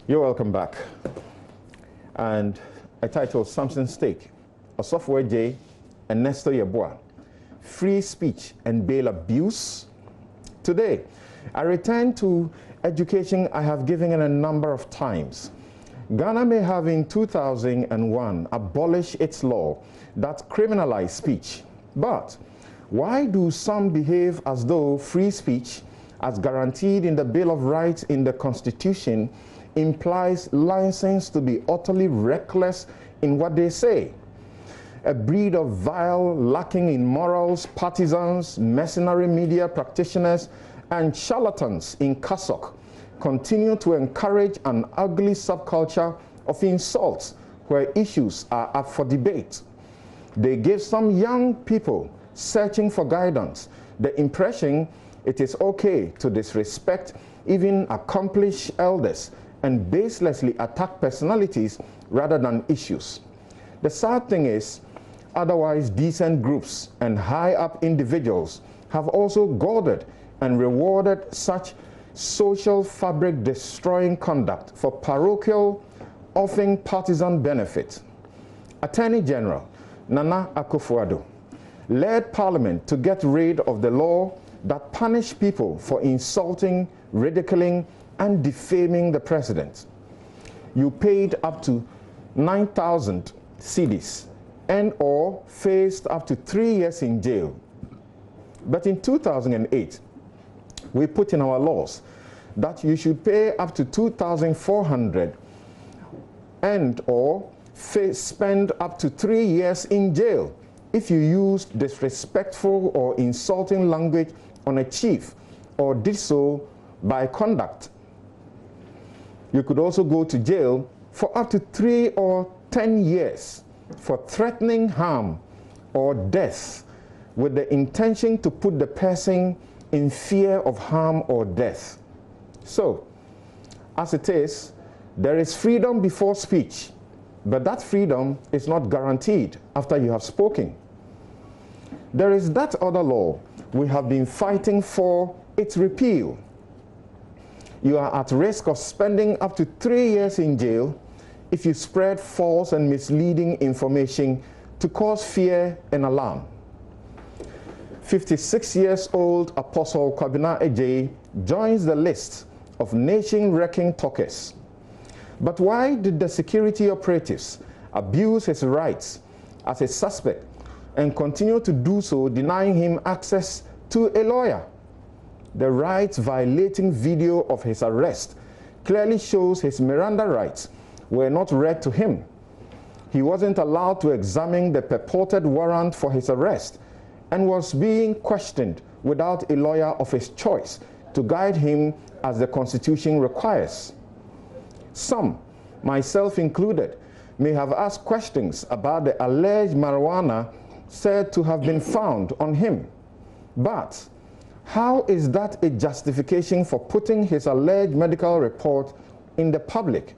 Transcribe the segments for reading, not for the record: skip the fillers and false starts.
You're welcome back. And a title, Samson's Stake, Osofo Adjei, Ernesto Yeboah, Free Speech and Bail Abuse. Today, I return to education I have given in a number of times. Ghana may have in 2001 abolished its law that criminalized speech. But why do some behave as though free speech, as guaranteed in the Bill of Rights in the Constitution, implies license to be utterly reckless in what they say? A breed of vile, lacking in morals, partisans, mercenary media practitioners, and charlatans in cassock continue to encourage an ugly subculture of insults where issues are up for debate. They give some young people searching for guidance the impression it is okay to disrespect even accomplished elders and baselessly attack personalities rather than issues. The sad thing is, otherwise decent groups and high-up individuals have also guarded and rewarded such social fabric-destroying conduct for parochial, often partisan benefit. Attorney General Nana Akufo-Addo led Parliament to get rid of the law that punished people for insulting, ridiculing, and defaming the president. You paid up to 9,000 cedis and or faced up to 3 years in jail. But in 2008, we put in our laws that you should pay up to 2,400 and or spend up to 3 years in jail if you used disrespectful or insulting language on a chief or did so by conduct. You could also go to jail for up to 3 or 10 years for threatening harm or death with the intention to put the person in fear of harm or death. So, as it is, there is freedom before speech, but that freedom is not guaranteed after you have spoken. There is that other law we have been fighting for its repeal. You are at risk of spending up to 3 years in jail if you spread false and misleading information to cause fear and alarm. 56-year-old Apostle Kwabena Adjei joins the list of nation-wrecking talkers. But why did the security operatives abuse his rights as a suspect and continue to do so, denying him access to a lawyer? The rights-violating video of his arrest clearly shows his Miranda rights were not read to him. He wasn't allowed to examine the purported warrant for his arrest and was being questioned without a lawyer of his choice to guide him as the Constitution requires. Some, myself included, may have asked questions about the alleged marijuana said to have been found on him. But how is that a justification for putting his alleged medical report in the public?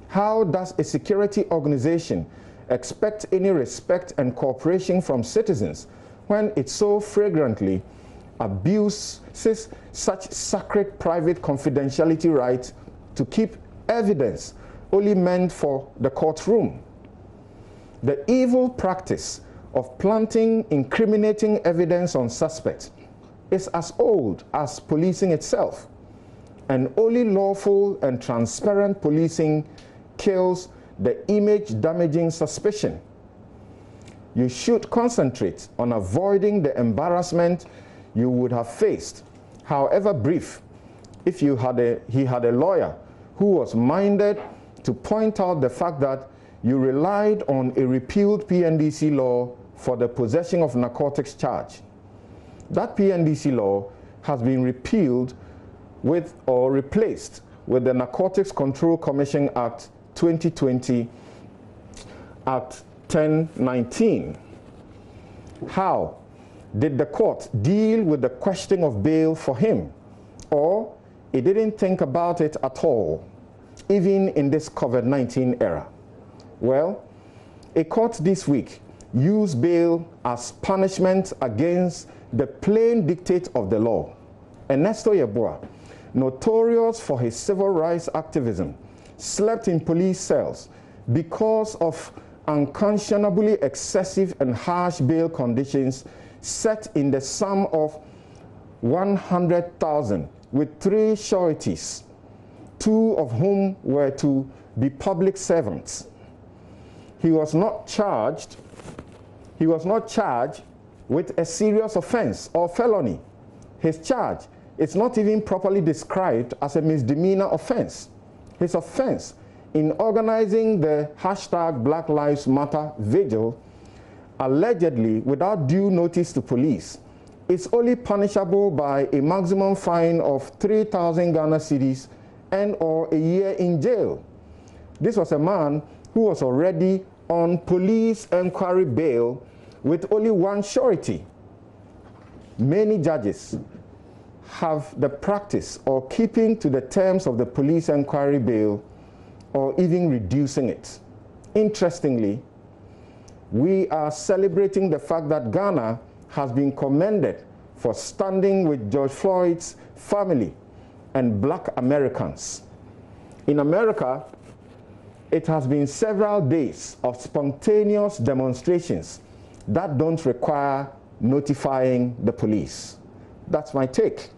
How does a security organization expect any respect and cooperation from citizens when it so flagrantly abuses such sacred private confidentiality rights to keep evidence only meant for the courtroom? The evil practice of planting incriminating evidence on suspects is as old as policing itself, and only lawful and transparent policing kills the image-damaging suspicion. You should concentrate on avoiding the embarrassment you would have faced, however brief, if he had a lawyer who was minded to point out the fact that you relied on a repealed PNDC law for the possession of narcotics charge. That PNDC law has been repealed with or replaced with the Narcotics Control Commission Act 2020 Act 1019. How did the court deal with the question of bail for him? Or it didn't think about it at all, even in this COVID-19 era? Well, a court this week used bail as punishment against the plain dictate of the law. Ernesto Yeboah, notorious for his civil rights activism, slept in police cells because of unconscionably excessive and harsh bail conditions set in the sum of 100,000 with 3 sureties, 2 of whom were to be public servants. He was not charged with a serious offense or felony. His charge is not even properly described as a misdemeanor offense. His offense in organizing the hashtag Black Lives Matter vigil, allegedly without due notice to police, is only punishable by a maximum fine of 3,000 Ghana cedis and or a year in jail. This was a man who was already on police inquiry bail with only 1 surety. Many judges have the practice of keeping to the terms of the police inquiry bail or even reducing it. Interestingly, we are celebrating the fact that Ghana has been commended for standing with George Floyd's family and black Americans. In America, it has been several days of spontaneous demonstrations that don't require notifying the police. That's my take.